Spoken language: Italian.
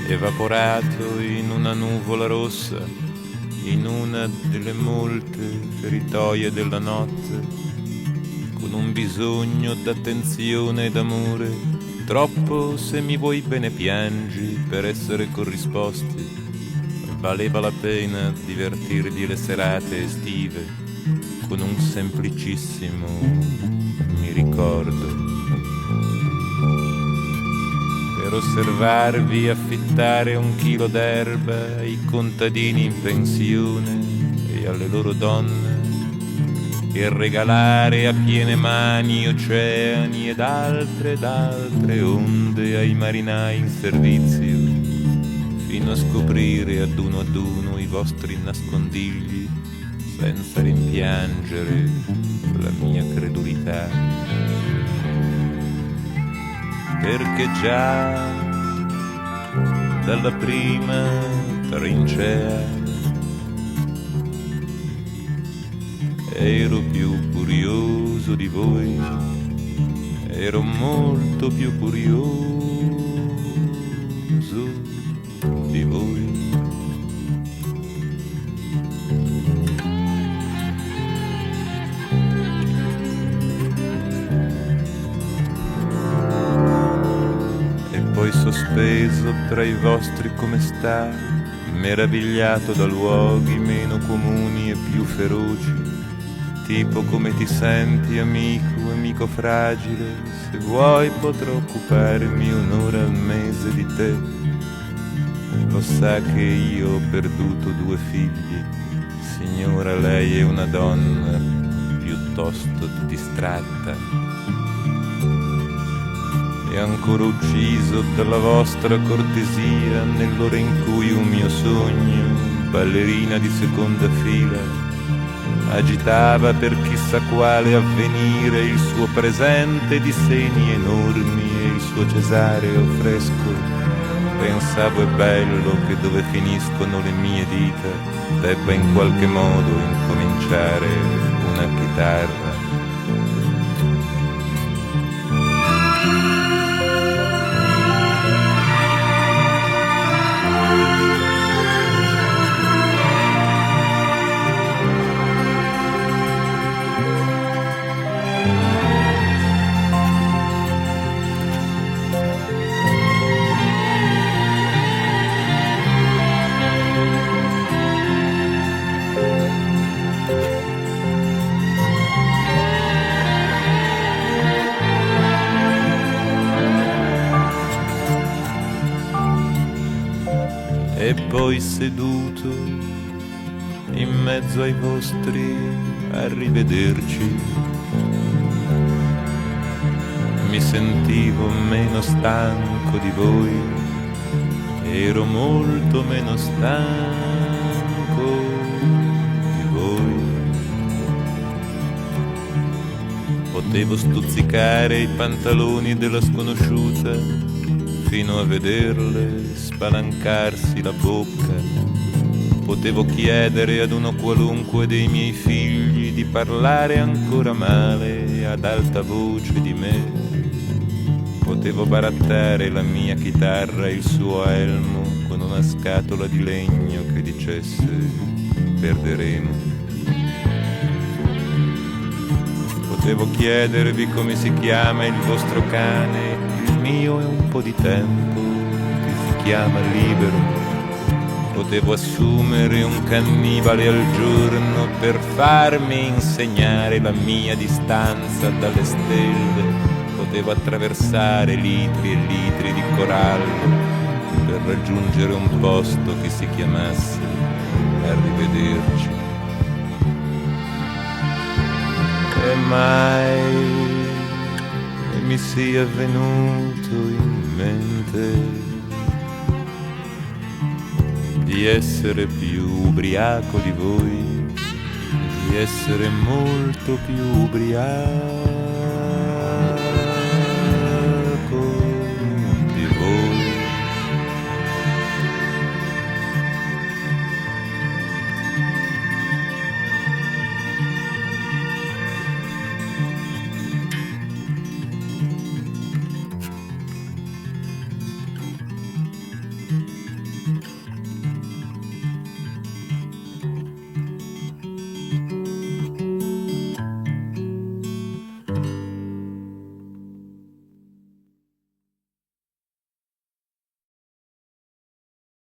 evaporato in una nuvola rossa, in una delle molte feritoie della notte, con un bisogno d'attenzione e d'amore, troppo se mi vuoi bene piangi per essere corrisposti. Valeva la pena divertirvi le serate estive con un semplicissimo mi ricordo. Per osservarvi affittare 1 chilo d'erba ai contadini in pensione e alle loro donne, e regalare a piene mani oceani ed altre onde ai marinai in servizio, fino a scoprire ad uno i vostri nascondigli, senza rimpiangere la mia credulità. Perché già dalla prima trincea ero più curioso di voi, ero molto più curioso di voi. E poi sospeso tra i vostri come sta, meravigliato da luoghi meno comuni e più feroci, tipo come ti senti amico fragile, se vuoi potrò occuparmi 1 ora al mese di te. Lo sa che io ho perduto 2 figli, signora, lei è una donna piuttosto distratta. E ancora ucciso dalla vostra cortesia nell'ora in cui un mio sogno, ballerina di seconda fila, agitava per chissà quale avvenire il suo presente di seni enormi e il suo cesareo fresco. Pensavo è bello che dove finiscono le mie dita debba in qualche modo incominciare una chitarra. E poi seduto in mezzo ai vostri arrivederci mi sentivo meno stanco di voi, ero molto meno stanco di voi. Potevo stuzzicare i pantaloni della sconosciuta fino a vederle spalancarsi la bocca. Potevo chiedere ad uno qualunque dei miei figli di parlare ancora male ad alta voce di me. Potevo barattare la mia chitarra e il suo elmo con una scatola di legno che dicesse perderemo. Potevo chiedervi come si chiama il vostro cane, il mio è un po' di tempo che si chiama libero. Potevo assumere un cannibale al giorno per farmi insegnare la mia distanza dalle stelle. Potevo attraversare litri e litri di corallo per raggiungere un posto che si chiamasse Arrivederci. E mai mi sia venuto in mente di essere più ubriaco di voi, di essere molto più ubriaco